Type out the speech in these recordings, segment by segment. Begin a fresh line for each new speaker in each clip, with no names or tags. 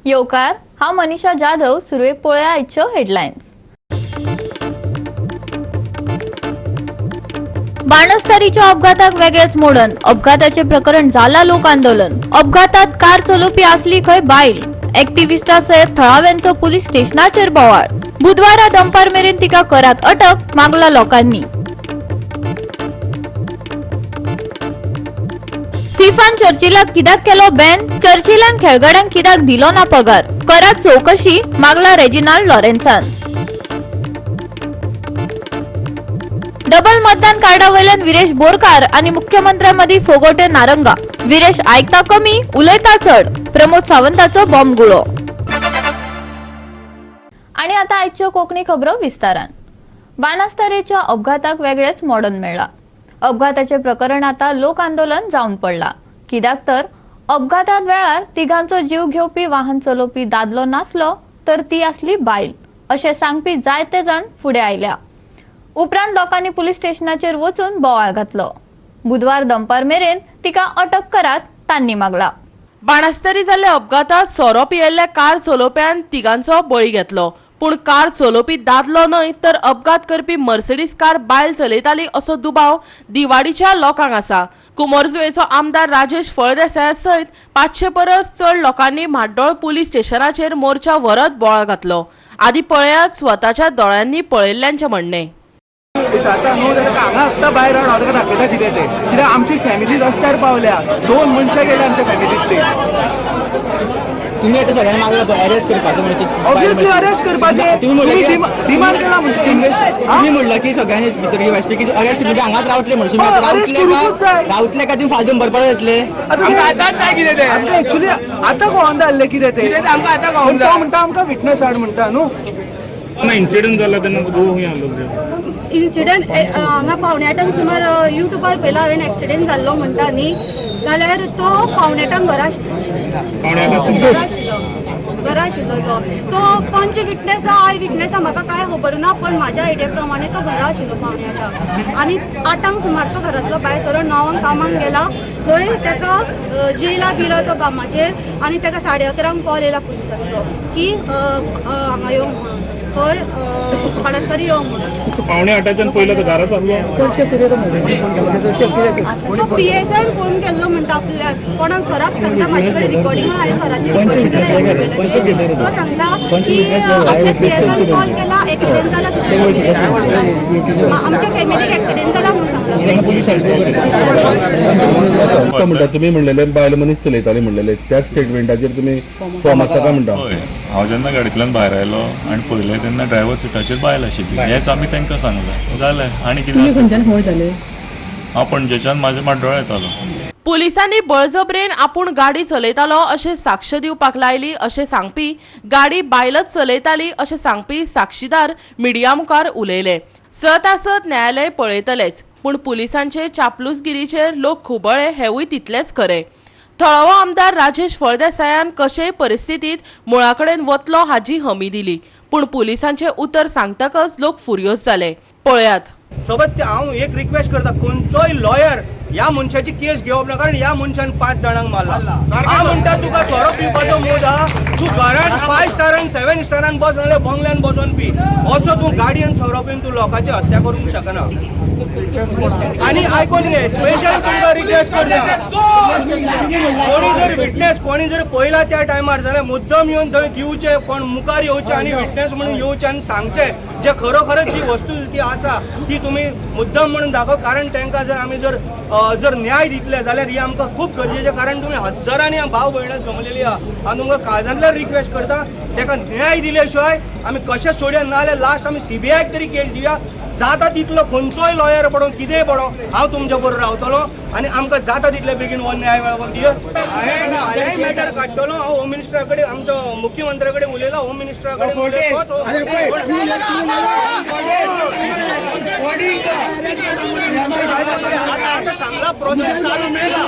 येवकार हांव मनीषा जाधव. सुरवेक पळोवया आयच्यो हेडलायन्स. बाणस्तारीच्या अपघाताक वेगळेच मोडन. अपघाताचे प्रकरण जाला लोक आंदोलन. अपघातात कार चलोवपी आसली खंय बायल. एक्टिव्हिस्टा सयत थळाव्यांचो पुलीस स्टेशनाचेर बोवाळ. बुधवारा दनपार मेरेन तिका करात अटक, मागला लोकांनी. फिफान चर्चिलाक कित्याक केलो बॅन. चर्चिलान खेळगड्यांक कित्याक दिलो ना पगार. करात चौकशी, मागला रेजिनाल्ड लॉरेन्सान. डबल मतदान कार्डावयल्यान विरेश बोरकार आणि मुख्यमंत्र्यांमदी फोगोटे नारंगा. विरेश आयकता कमी, उलयता चढ. प्रमोद सावंताचो बॉम्ब गुळो. आणि आता आयच्यो कोंकणी खबरो विस्तारान. बाणस्तारीच्या अपघाताक वेगळेच मोडन मेळ्ळा. अपघाताचे प्रकरण आता लोक आंदोलन जावन पडला. कित्याक तर अपघातात वेळार तिघांचो जीव घेवपी वाहन चलोवपी दादलो नासलो तर ती आसली बायल अशें सांगपी जायते जण फुडें आयल्या. उपरांत लोकांनी पुलीस स्टेशनाचेर वचून बोवाळ घातलो. बुधवार दनपार मेरेन तिका अटक करात तांणी मागला.
बाणस्तारी जाल्ल्या अपघातात सोरो पियेल्ल्या कार चलोवप्यान तिगांचो बळी घेतलो. पूण कार चलोवपी दादलो न्हय तर अपघात करपी मर्सिडीज कार बायल चलयताली असो दुबाव दिवाडीच्या लोकांक आसा. कुमारजुवेचो आमदार राजेश फळदेसाय सयत 500 परस चड लोकांनी म्हाड्डोळ पुलीस स्टेशनाचेर मोर्चा व्हरत बोवाळ घातलो. आदी पळयात स्वताच्या दोळ्यांनी पळयल्ल्यांचें म्हणणें.
जाता न्हू जाल्यार हांगा आसता भायर हांव ताका दाखयता कितें तें. कित्याक आमची फॅमिली रस्त्यार पावल्या. 2 मनशां गेल्या आमच्या फॅमिलींतली.
तुम्ही आता सगळ्यांना मागला अरेस्ट करपाचो म्हणजे
ऑब्वियसली अरेस्ट करपाचें. तुम्ही डिमांड केला म्हणजे
तुम्ही म्हणलं की सगळ्यांनी भितर वाचपी की अरेस्ट तुम्ही हांगाच रावतले म्हणून रावतले काय तुम्ही फालतून बरपड येतले.
आमकां एक्चुअली आतां कळोन जाल्लें कितें तें. आमकां आतां कळोन तो म्हणटा आमकां विटनस हाड म्हणटा न्हू.
इन्सिडेंट जाला तेन्ना खूंय आसलो.
इन्सिडंट हांगा पावण्याटांक सुमार युट्यूबार पयला हांवें एक्सिडेंट जाल्लो म्हणटा न्ही जाल्यार तो पावण्याटांक घरा आशिल्लो तो पंच विटनेस आय विटनेस म्हाका काय खबर ना पण म्हाज्या आयडिया प्रमाणे तो घरा आशिल्लो पावण्याटांक. आनी 8 सुमार तो घरांतलो भायर सरो 9 कामाक गेला. थंय ताका जेला बिला तो कामाचेर आनी ताका 11:30 कॉल येयला पुलिसांचो की हांगा येवंक म्हणून. थंय बाणस्तारी येवंक म्हणून.
पावणे 8च्यान पयलो तो घरा चाललो.
तो PSI फोन केल्लो म्हणटा आपल्याक कोणाक सराक सांगता म्हाजे कडेन रिकॉर्डिंग हांवें सराचेर तो सांगता की आपल्याक PSI कॉल केला एक्सिडेंट जाला आमच्या फॅमिलीक एक्सिडेंट जाला म्हणून सांगता.
म्हणटा तुमी म्हणलेले बायल मनीस चलयताली म्हणलेले त्या स्टेटमेंटाचेर तुमी फॉर्म आसा काय म्हणटा.
हांव जेन्ना गाडयेंतल्यान भायर आयलो आनी पळयलें तेन्ना ड्रायव्हर सिटाचेर बायल आशिल्ली. हेच आमी तांकां सांगलें जालें. आनी कितें हांव पणजेच्यान म्हाज्या माड्डोळा येतालो.
पुलिसांनी बळजबरेन आपूण गाडी चलयतालो अशें साक्ष दिवपाक लायली अशें सांगपी गाडी बायलच चलयताली अशें सांगपी साक्षीदार मिडिया मुखार उलयले. सत न्यायालय पळयतलेच पूण पुलिसांचे चापलूसगिरीचेर लोक खुबळे हेवूय तितलेच खरें. थळावो आमदार राजेश फळदेसायान कशेय परिस्थितीत मुळाकडेन वतलो हाची हमी दिली पूण पुलिसांचे उतर सांगतकच लोक फुर्योज जाले. पळयात.
सोबत हांव एक रिक्वेस्ट करता खंयचोय लॉयर ह्या मनशाची केस घेवप ना कारण ह्या मनशान 5 जाणांक मारला. हांव म्हणटा तुका सोरो पिवपाचो मूड आहा तूं घरांत 5 स्टारान 7 स्टारान बस नाल्यार बंगल्यान बसोन पी. असो तूं गाडयेन सोरो पिवन तूं लोकांची हत्या करूंक शकना. आनी आयकून घे स्पेशल तुमकां रिक्वेस्ट करता कोणी जर विटनेस कोणी जर पळयला त्या टायमार जाल्यार मुद्दम येवन थंय दिवचे कोण मुखार येवचे आनी विटनेस म्हणून येवचे आनी सांगचे जे खरोखरच जी वस्तुस्थिती आसा ती तुमी मुद्दम म्हणून दाखव. कारण तांकां जर आमी जर न्याय दितले जाल्यार ही आमकां खूब गरजेचें. कारण तुमी हजारांनी भाव भयणां जमलेली आहा. हांव तुमकां काळजांतल्यान रिक्वेस्ट करता ताका न्याय दिले शिवाय आमी कशें सोडया नाल्यार लास्ट आमी CBIक तरी केस दिवया. जाता तितलो खंयचोय लॉयर पडो कितेंय पडो हांव तुमच्या बरोबर रावतलो आनी आमकां जाता तितले बेगीन हो न्याय मेळपाक दिया. हांवें मॅटर काडटलो. हांव होम मिनिस्टरा कडेन आमच्या मुख्यमंत्र्या कडेन उलयला. होम मिनिस्टरा कडेन आतां सांगला प्रोसेस चालू केला.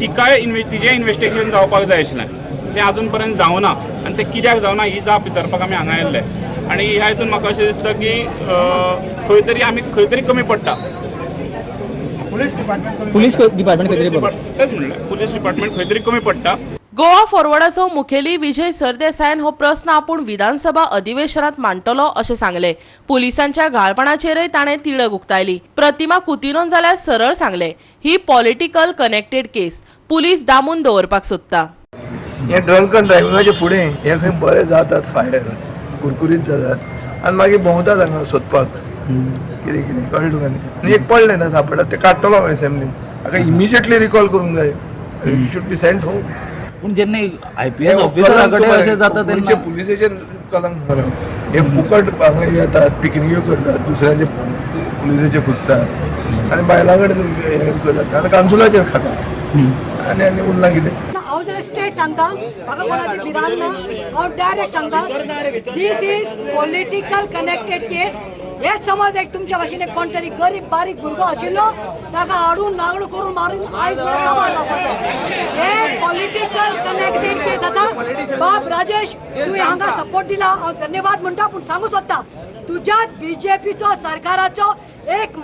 तिकाय तिजें इन्व्हेस्टिगेशन जावपाक जाय आशिल्लें तें अजून पर्यंत जावना आनी तें कित्याक जावना ही जाप विचारपाक आमी हांगा येयल्ले आनी ह्या हितून म्हाका अशें दिसता की खंय तरी आमी खंय तरी कमी पडटा
पुलीस डिपार्टमेंट
तेच म्हणलें पुलीस डिपार्टमेंट खंय तरी कमी पडटा.
गोवा फॉरवर्डाचो मुखेली विजय सरदेसायन हो प्रस्न आपूण विधानसभा अधिवेशनात मांडटलो अशें सांगले. पुलिसांच्या घाळपणाचेरय ताणें तिडक उक्तायली. प्रतिमा कुतिनोन जाल्यार सरळ सांगले ही पॉलिटिकल कनेक्टेड केस, पुलीस दामून दवरपाक सोदता.
हे ड्रंक अँड ड्रायव्हिंगाचे फुडें हे खंय बरे जातात फायर कुरकुरीत जातात आनी मागीर भोंवतात हांगा सोदपाक कितें कितें कळ्ळें तुका न्ही. आनी एक पडलें ना सापडटा तें काडटलो हांव असेंब्लीन हाका इमिजिएटली रिकॉल करूंक जाय. Should be sent home.
पूण जेन्ना IPS ऑफिसरा कडेन अशें जाता तेन्ना
पुलिसेचे कलंक खरें हे फुकट हांगा येतात पिकनिक्यो करतात दुसऱ्याचे पुलिसेचे खुजतात आनी बायलां कडेन हे करतात आनी कांसुलाचेर खातात आनी आनी उरलां कितें.
हांव जाल्यार स्ट्रेट सांगता म्हाका कोणाची भिरांत ना हांव डायरेक्ट सांगता दीस इज पॉलिटिकल कनेक्टेड केस. हे समज एक तुमच्या भाशेन एक कोण तरी गरीब बारीक भुरगो आशिल्लो ताका हाडून नागडो करून मारून आयज काबार लावपाचो हे पॉलिटिकल कनेक्टेड केस आसा. बाब राजेश तुवें हांगा सपोर्ट दिला हांव धन्यवाद म्हणटा पूण सांगू सोदता तुज्याच BJPचो सरकाराचो एक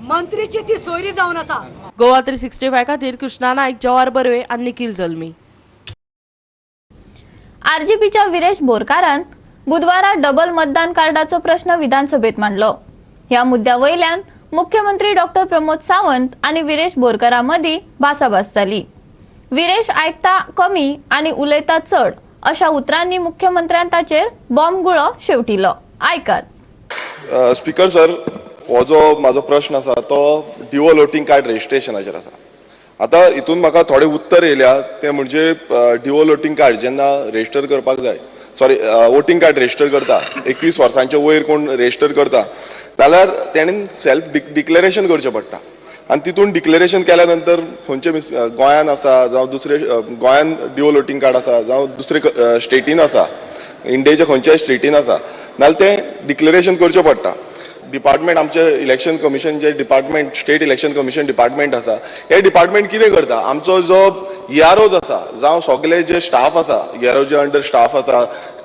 मंत्रीची ती सोयरी जावन आसा.
गोवा 365 खातीर कृष्णा नायक, जवाहर बर्वे आनी निखिल जल्मी.
RGPच्या विरेश बोरकारान बुधवारा डबल मतदान कार्डाचो प्रश्न विधानसभेत मांडलो. ह्या मुद्द्यावयल्यान मुख्यमंत्री डॉक्टर प्रमोद सावंत आणि विरेश बोरकारा मदीं भासाभास जाली. विरेश आयकता कमी आणि उलयता चड अशा उतरांनी मुख्यमंत्र्यान ताचेर बॉम्बगुळो शेवटिलो. आयकात.
स्पीकर सर, हो जो म्हाजो प्रश्न आसा तो डिवो वोटिंग कार्ड रजिस्ट्रेशनाचेर आसा. आतां हितून म्हाका थोडे उत्तर येयल्या ते म्हणजे डिवो वोटिंग कार्ड जेन्ना रजिस्टर करपाक जाय वोटिंग कार्ड रजिस्टर करता 21 वर्सांच्या वयर कोण रजिस्टर करता जाल्यार तेणेन सेल्फ डिक्लेरेशन करचें पडटा आनी तितून डिक्लेरेशन केल्या नंतर खंयचे गोंयान आसा जावं दुसरे गोंयान डिवो वोटिंग कार्ड आसा जावं दुसरे स्टेटीन आसा इंडियेच्या खंयच्याय स्टेटीन आसा नाल्यार तें डिक्लेरेशन करचें पडटा. डिपार्टमेंट आमचे इलेक्शन कमिशन जे department state election commission department आसा हे डिपार्टमेंट कितें करता आमचो जो EROज आसा जावं सगळे जे स्टाफ आसा EROचे अंडर स्टाफ आसा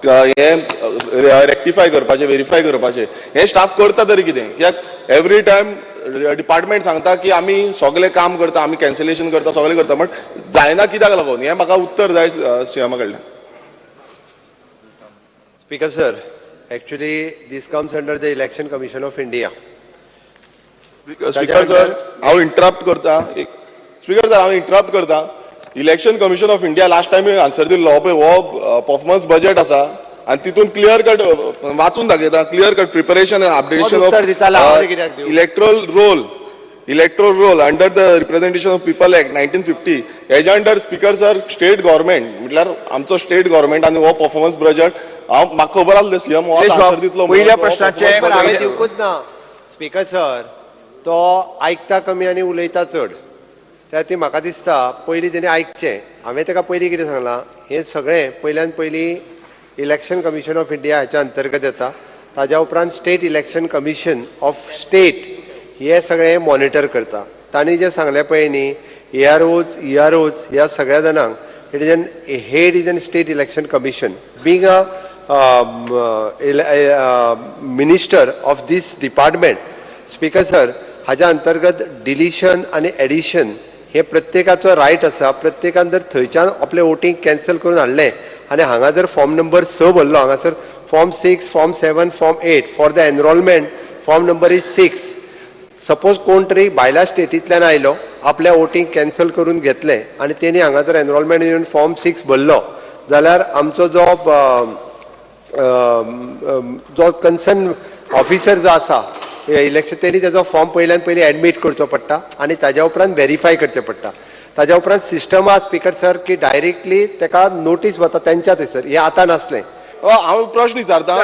हे रेक्टिफाय करपाचे व्हेरीफाय करपाचे हे स्टाफ करता तरी कितें कित्याक एवरी टायम डिपार्टमेंट सांगता की आमी सगळे काम करता आमी कॅन्सलेशन करता सगळे करता बट जायना कित्याक लागून हे म्हाका उत्तर जाय सीएमा कडल्यान.
Speaker sir, actually this comes under the Election Commission of India.
Speaker sir हांव इंटरप्ट करता. स्पीकर सर हांव इंटरप्ट करता. Election commission of India last time answer दिल्लो पळय हो परफॉर्मन्स बजेट आसा आनी तितून क्लियर कट वाचून दाखयता clear cut preparation and updation of electoral roll under the representation of people act 1950 हेज्या under speaker sir state government म्हटल्यार आमचो स्टेट गव्हर्मेंट आनी हो परफॉर्मन्स बजेट म्हाका खबर आसलें सीएम हो आन्सर दितलो
पहिल्या प्रश्नाचे हांवें दिवंकूच ना. स्पीकर सर तो आयकता कमी आनी उलयता चड त्या ती म्हाका दिसता पयलीं तेणी आयकचें. हांवें ताका पयलीं कितें सांगलां हें सगळें पयल्यान पयलीं इलेक्शन कमिशन ऑफ इंडिया हाच्या अंतर्गत येता. ताज्या उपरांत state election commission of state हे सगळें मॉनिटर करता. तांणी जें सांगलें पळय न्ही EROज ह्या सगळ्या जाणांक it is an head is an state election commission being a minister of this department. Speaker sir हाच्या अंतर्गत डिलिशन आनी एडिशन हे प्रत्येकाचो रायट आसा. प्रत्येकान जर थंयच्यान आपलें वोटींग कॅन्सल करून हाडलें आनी हांगा जर फॉर्म नंबर 6 भरलो हांगासर form 6 form 7 form 8 for the enrolment form number is 6. Suppose कोण तरी भायल्या स्टेटींतल्यान आयलो आपल्या वोटींग कॅन्सल करून घेतलें आनी तेणी हांगा जर एनरोलमेंट येवन फॉर्म 6 भरलो जाल्यार आमचो जो कन्सर्न ऑफिसर जो आसा इलेक्शन तेणी तेजो फॉर्म पयल्यान पयलीं एडमीट करचो पडटा आनी ताज्या उपरांत व्हेरीफाय करचें पडटा. ताज्या उपरांत सिस्टम आहा स्पीकर सर की डायरेक्टली ताका नोटीस वता तेंच्या थंयसर हें आतां नासलें.
हांव प्रश्न विचारता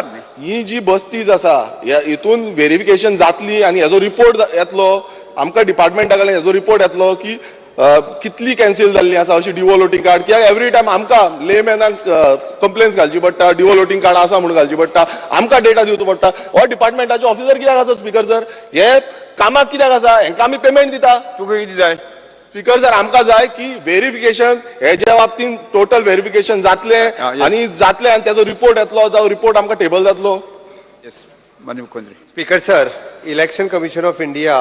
ही जी बस्तीज आसा हितून व्हेरिफिकेशन जातली आनी हेजो रिपोर्ट येतलो आमकां डिपार्टमेंटा कडल्यान हेजो रिपोर्ट येतलो की कितली कॅन्सल जाल्ली आसा अशी डिवो वोटिंग कार्ड कित्याक एवरी टायम आमकां लेमॅनाक कंप्लेन्स घालची पडटा डिवो वोटिंग कार्ड आसा म्हणून घालची पडटा आमकां डेटा दिवचो पडटा. हो डिपार्टमेंटाचे ऑफिसर कित्याक आसा स्पीकर सर हे कामाक कित्याक आसा हेंकां आमी पेमेंट दिता
तुका कितें जाय
स्पीकर सर आमकां जाय की व्हेरिफिकेशन हेच्या बाबतींत टोटल व्हेरिफिकेशन जातलें आनी तेजो रिपोर्ट येतलो जावं रिपोर्ट आमकां टेबल जातलो.
Speaker sir, Election Commission of India,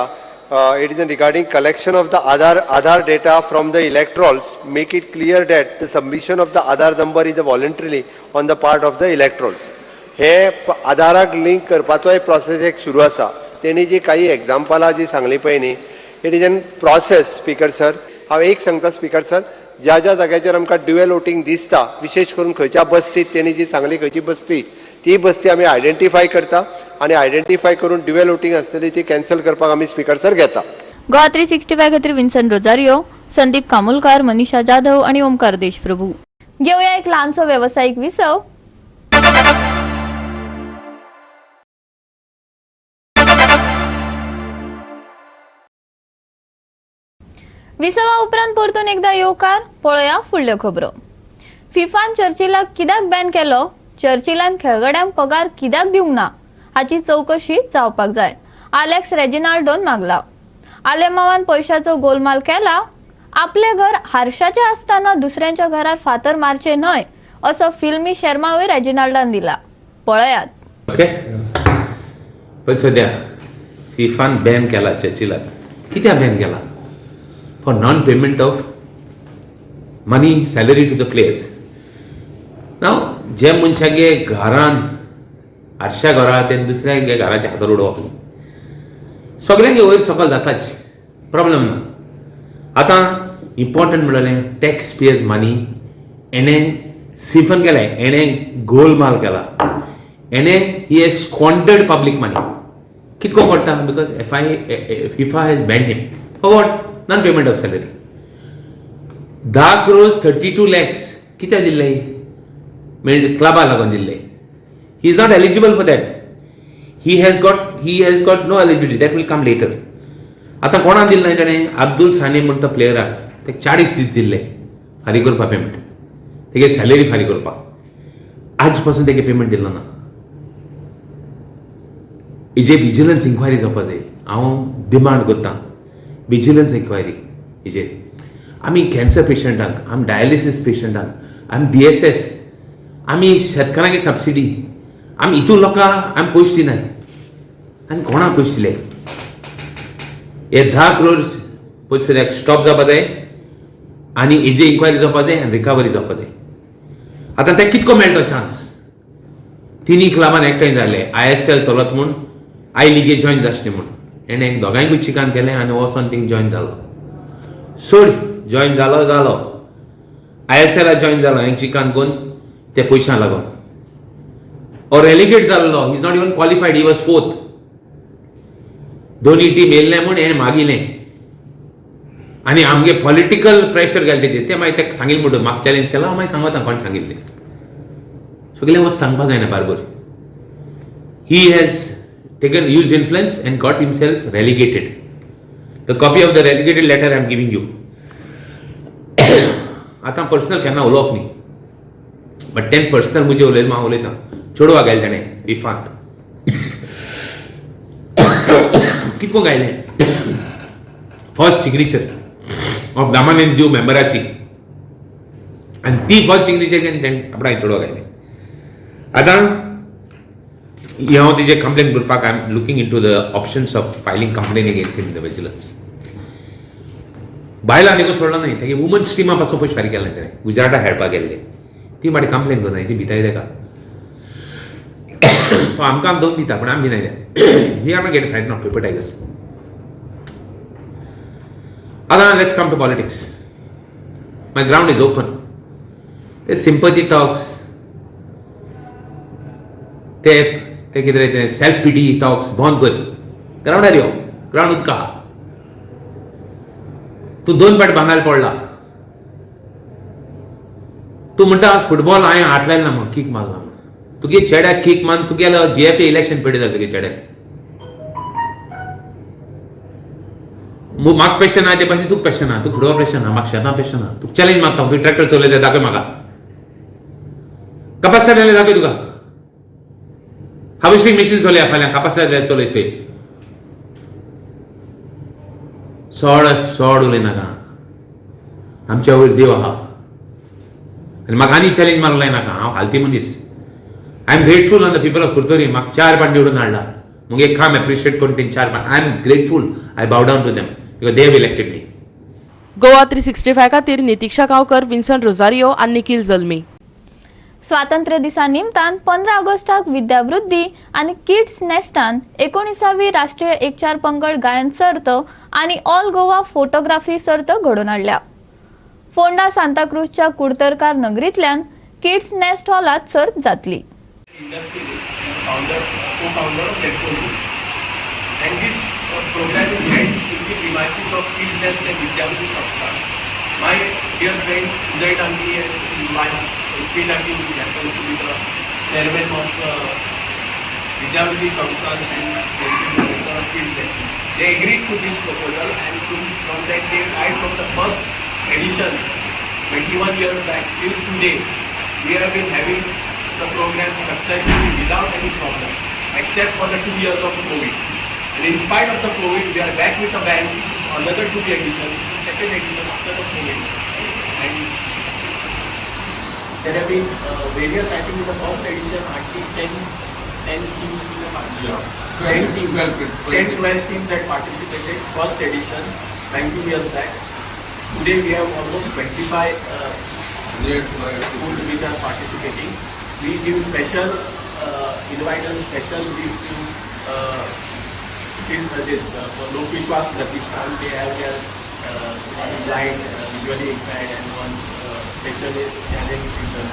it is regarding collection of the Aadhaar data from the electorals. Make it clear that the submission of the Aadhaar number is voluntarily on the part of the electorals. हे आधाराक link करपाचो एक process एक सुरू आसा. तेणी जी काही एग्जाम्पलां जी सांगली पळय न्ही, it is N process. Speaker sir, हांव एक सांगता स्पीकर सर, ज्या ज्या जाग्याचेर आमकां ड्युअल वोटींग दिसता, विशेष करून खंयच्या बस्तीत तेणी जी सांगली खंयची बस्ती, ती बस्ती आमी आयडेंटिफाय करता आनी आयडेंटिफाय करून ड्युअल वोटींग आसतली ती कॅन्सल करपाक आमी स्पीकर सर घेता.
गोवा 365 खातीर विन्सन रोजारियो, संदीप कामुलकार, मनीषा जाधव आणि ओमकार देशप्रभू. घेऊया एक ल्हानसो व्यावसायिक विसव. विसवा उपरांत परतून एकदा येवकार, पळोवया फुडल्यो खबरो. फिफान चर्चिलाक कित्याक बॅन केलो, चर्चिलान खेळगड्यांक पगार कित्याक दिवंक ना हाची चवकशी जावपाक जाय, आलेक्स रेजिनाल्डोन मागला. आलेमावान पैशाचो गोलमाल केला, आपले घर हारशाचे आसतना दुसऱ्यांच्या घरार फातर मारचे न्हय असो फिल्मी शर्मावूय रेजिनाल्डान दिला. पळयात.
ओके, पण सध्या फिफान बॅन केला चर्चिलाक. कित्याक बॅन केला? For non payment of money salary to the players. नाव जे मनशागे घरान हारशा घरा ते दुसऱ्या घराच्या हातार उडोवप न्ही, सगळ्यांगे वयर सकल जाताच, प्रॉब्लेम ना. आतां इम्पॉर्टंट म्हणलें टॅक्स पेयर्स मनी एणे सिफन केलें, एणे गोलमाल केला, एणे ही हॅज स्क्वॉन्डर्ड पब्लीक मनी. कितको पडटा? Because FIFA has band him for what? Non payment of salary. 10 crores 32 lakhs कित्याक दिल्ले? म्हणजे क्लबा लागून दिल्ले. He is not eligible for that. He has got no eligibility. That will come later. आतां कोणाक दिल्लें ताणें? अब्दुल सानी म्हणटा प्लेयराक ताका 40 दीस दिल्ले फारीक करपा पेमेंट, तेगे सॅलरी फारीक करपाक. आज पासून तेगे पेमेंट दिलो ना. हेजे विजिलन्स इन्क्वायरी जावपा जाय. हांव डिमांड करतां विजिलन्स इन्क्वायरी हेजेर. आमी कॅन्सर पेशंटांक, आमी डायलिसीस पेशंटांक, आमी DSS, आमी शेतकारांक सबसिडी, आमी हितून लोकांक आमी पयशे दिनाय आनी कोणाक पयशे दिले? हे 10 crores पयशे सद्याक स्टॉप जावपा जाय आनी हेजी इन्क्वायरी जावपा जाय आनी रिकवरी जावपा जाय. आतां तेका कितको मेळटो चान्स? तिनी क्लबान एकठांय जाले, ISL चलत म्हूण, आय लिगे जॉयन जाचनी म्हूण. एणे दोगांयकूय चिकान केलें आनी वचोन थिंग जॉयन जालो. सोड, जॉयन जालो ISL जॉयन जालो, हें चिकान करून ते पयशां लागून. और रेलिगेट जाल्लो, ही is not even qualified, he was 4th. दोनी टीम येयल्ले म्हूण हेणें मागिल्लें आनी आमगे पॉलिटिकल प्रेशर घाल तेजेर. ते मागीर ताका सांगिल्लें म्हणून म्हाका चॅलेंज केला. हांव मागीर सांगता कोण सांगिल्लें. सगळें वच सांगपा जायना barber. He has taken used influence and got himself relegated. The copy of the relegated letter I am giving you. आता पर्सनल केन्ना उलोवप न्ही, बट तें पर्सनल मुजे उलयलें हांव उलयतां. चेडवा गायलें ताणें फिफांत. कितको गायलें? फर्स्ट सिग्नेचर ऑफ दामानंद दिव मेंबराची, आनी ती फर्स्ट सिग्नेचर तेणें आपणाक चेडवा गायलें. आतां हांव तेजे कंप्लेन करपाक I am looking into the options of filing complaint against in the vigilance. बायलां देखून सोडलो न्ही, तेगे वुमन्स टिमा पासून पयशे फारीक केले तेणें. गुजराता खेळपाक गेल्ले ती मागीर कंप्लेन करनाय, ती भिताय तेका. आमकां दोन दिता पूण आमी भिनाय ते. We are not get frighten of paper tigers. आतां let's come to politics. My ground is open. ते सिंपथी टॉक्स, ते कितें ते सेल्फ पिटी टॉक्स बंद कर. ग्राउंडार यो, ग्राउंड उदका. तूं 2 फावट बांगाल पडला. तूं म्हणटा फुटबॉल हांवें हात लायला म्हणून, किक मारला म्हणून. तुगे चेड्याक किक मारून तुगेलो GFA इलेक्शन पिड्या जालें तुगे चेड्याक. म्हाका पेशन आहा ते भाशेन तुका पेशन आहा. तूं फुटबॉल पेशन आहा, म्हाका शेतां पेशन आहा. तुका चॅलेंज मारता, तूं ट्रॅक्टर चलयता दाखय म्हाका. कपास जालें दाखय तुका. हार्वेस्टिंग मशीन चलया फाल्यां, कापासाचेर चलयचोय. सोड उलयनाका. आमच्या वयर देव आहा आनी म्हाका आनी चॅलेंज मारूंक लायनाका. हांव हालती मनीस. I am grateful on the people of Curtorim. म्हाका 4 पाट निवडून हाडला. मुगे एक काम एप्रिशिएट करून तें 4 पाट. I am grateful. I bow down to them because they have elected me.
Goa 365 खातीर नितीक्षा गांवकर, विन्संट रोजारियो आनी निखिल जल्मी.
स्वातंत्र्य दिसा निमतान 15 ऑगस्टाक विद्यावृद्धी आणि किड्स नेस्टान 19वी राष्ट्रीय एक-4 पंगड गायन सर्त आणि ऑल गोवा फोटोग्राफी सर्त घडोवन हाडल्या. फोंडा सांताक्रूजच्या कुडतरकार नगरींतल्यान किड्स नेस्ट हॉलात सर्त जातली.
program is held in the premises of Kids Nest and Vidyavruti Samsthan. My dear friend Uday Tangi and my P. Tangi, who happens to be the chairman of Vidyavruti Samsthan and the director of Kids Nest, they agreed to this proposal, and from that day, right from the first edition 21 years back till today, we have been having the program successfully without any problem, except for the 2 years of COVID. And in spite of the COVID, we are back with a bang, another 2 editions. This is second edition after the COVID. And there have been various, I think in the first edition, hardly 10 teams participated. 12 teams had participated, first edition, 19 years back. Today we have almost 25 schools which are participating. We give special, invite and special gift to for Lok Vishwas Pratishthan. They have their blind, visually impaired and one specially challenged children.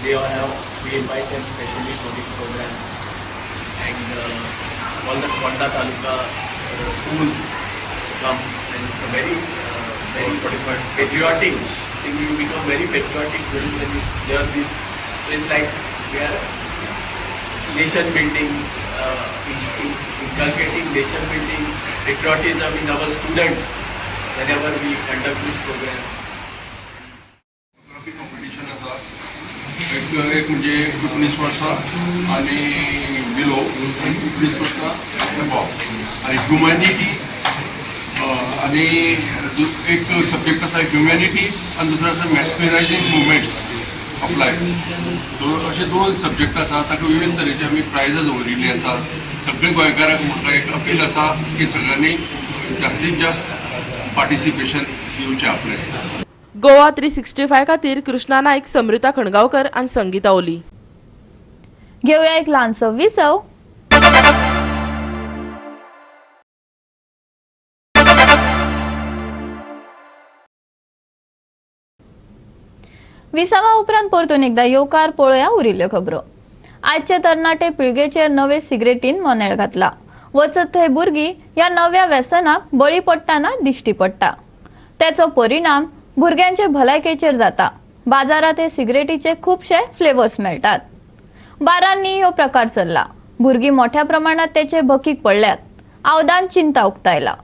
We invite them specially for this program. And all the Fonda Taluka schools come, and it's a very patriotic thing. You become very patriotic when you hear this. It's like we are nation building, inculcating nation building, patriotism in our students whenever we conduct this program.
Competition आसा एक म्हणजे 19 वर्सां आनी below आनी 19 वर्सां above आनी humanity आनी एक सब्जेक्ट आसा ह्युमॅनिटी आनी दुसरो आसा मॅस्मरायझिंग मुवमेंट्स ऑफ लायफ. अशे 2 सब्जेक्ट आसा ताका विविध तरेचे आमी प्रायजां दवरिल्लीं आसा. सगळे गोंयकारांक म्हाका एक अपील आसा की सगळ्यांनी जास्तीत जास्त पार्टिसिपेशन दिवचें आपलें.
गोवा 365 खातीर कृष्णा नायक, समृता खणगांवकर आनी संगीता ओली.
घेऊया एक ल्हानसो विसव. विसावा उपरांत परतून एकदा येवकार पळोवया उरिल्ल्यो खबरो. आजचे तरणाटे पिळगेचेर नवे सिगरेटीन मोनेळ घातला. वचत थंय भुरगीं ह्या नव्या व्यसनाक बळी पडटाना दिश्टी पडटा. त्याचो परिणाम भुरग्यांचे भलायकेचेर जाता. बाजारात हे सिगरेटीचे खूबशे फ्लेवर्स मेळटात. बारांनी ह्यो प्रकार चल्ला. भुरगीं मोठ्या प्रमाणात त्याचे भकीक पडल्यात. आवदान चिंता उक्तायला.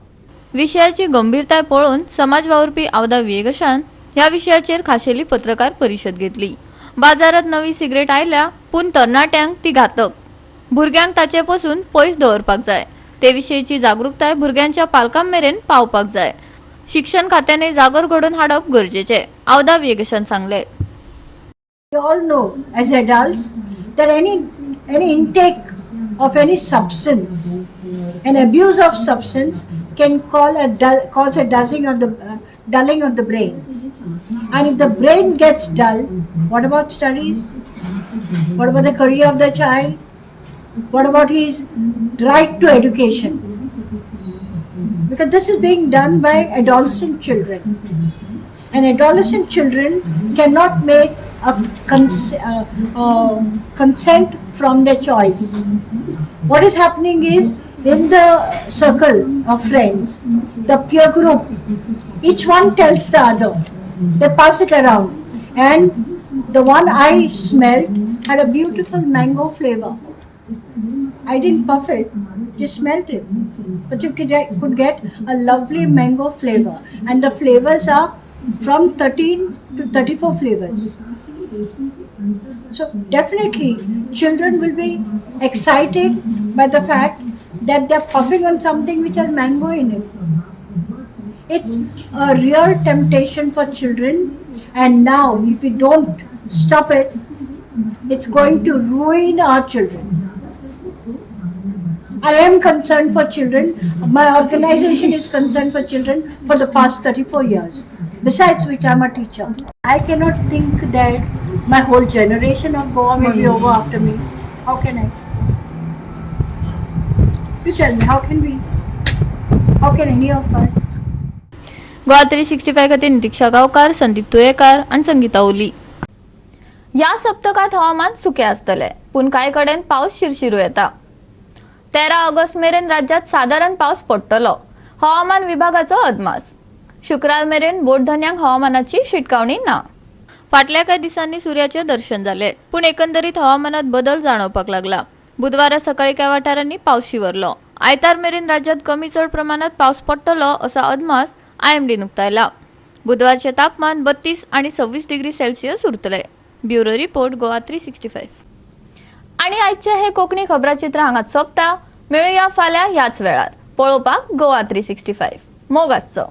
विशयाची गंभीरताय पळोवन समाज वावुरपी आवदा वियेगशान ह्या विशयाचेर खाशेली पत्रकार परिशद घेतली. बाजारात नवी सिगरेट आयल्या, पूण तरणाट्यांक ती घातक. भुरग्यांक ताचे पासून पयस दवरपाक जाय. ते विशयीची जागरूकताय भुरग्यांच्या पालकां मेरेन पावपाक जाय. शिक्षण खात्याने जागर घडोवन हाडप गरजेचे, आवदा वियेगशान सांगले.
We all know as adults that any intake of any substance, an abuse of substance can cause a dulling of the brain. And if the brain gets dull, what about studies? What about the career of the child? What about his right to education? Because this is being done by adolescent children. And adolescent children cannot make a consent from their choice. What is happening is, in the circle of friends, the peer group, each one tells the other. They pass it around. And the one I smelled had a beautiful mango flavor. I didn't puff it, just smelled it. But you could get a lovely mango flavor. And the flavors are from 13 to 34 flavors. So definitely children will be excited by the fact that they're puffing on something which has mango in it. It's a real temptation for children, and now if we don't stop it, it's going to ruin our children. I am concerned for children. My organization is concerned for children for the past 34 years. Besides which, I'm a teacher. I cannot think that my whole generation of Goa may be over after me. How can I? You tell me, how can we? How can any of us?
Goa 365 खातीर नितीक्षा गांवकार, संदीप तुयेकार आणि संगीता ओली. या सप्तकात हवामान सुके आसतले, पूण कांय कडेन पावस शिरशिरू येता. 13 ऑगस्ट मेरेन राज्यात साधारण पावस पडटलो, हवामान विभागाचो अदमास. शुक्रार मेरेन बोटधन्यांक हवामानाची शिटकावणी ना. फाटल्या काही दिसांनी सूर्याचे दर्शन झाले, पूण एकंदरीत हवामानात बदल जाणवपाक लागला. बुधवारा सकाळी काही वाठारांनी पावस शिवरलो. आयतार मेरेन राज्यात कमी चड प्रमाणात पावस पडटलो असा अदमास IMD उक्तायला. बुधवारचे तापमान 32 आणि 26 डिग्री सेल्सियस उरतले. Bureau report Goa 365. आणि आजचे हे कोकणी खबराचित्र हांगाच सोंपता. मेळुया फाल्यां ह्याच वेळार. पळोवपाक गोवा 365 मोग आसचो.